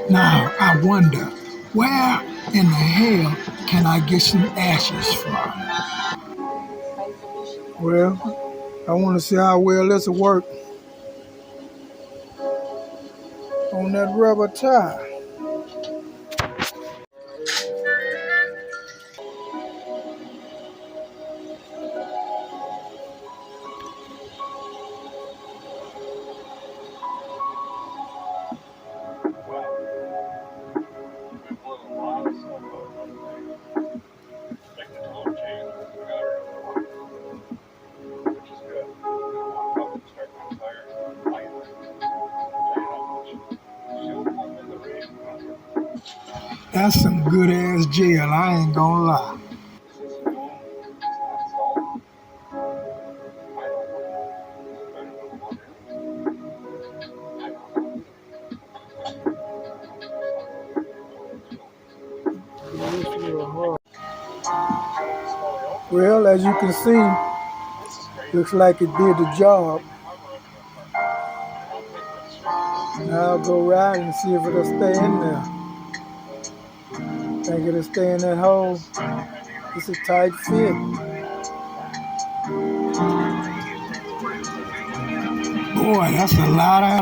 Now I wonder, where in the hell can I get some ashes from? Well, I want to see how well this will work on that rubber tire. That's some good ass gel, I ain't gonna lie. Well, as you can see, looks like it did the job. Now I'll go right and see if it'll stay in there. Think it'll stay in that hole. It's a tight fit. Boy, that's a lot of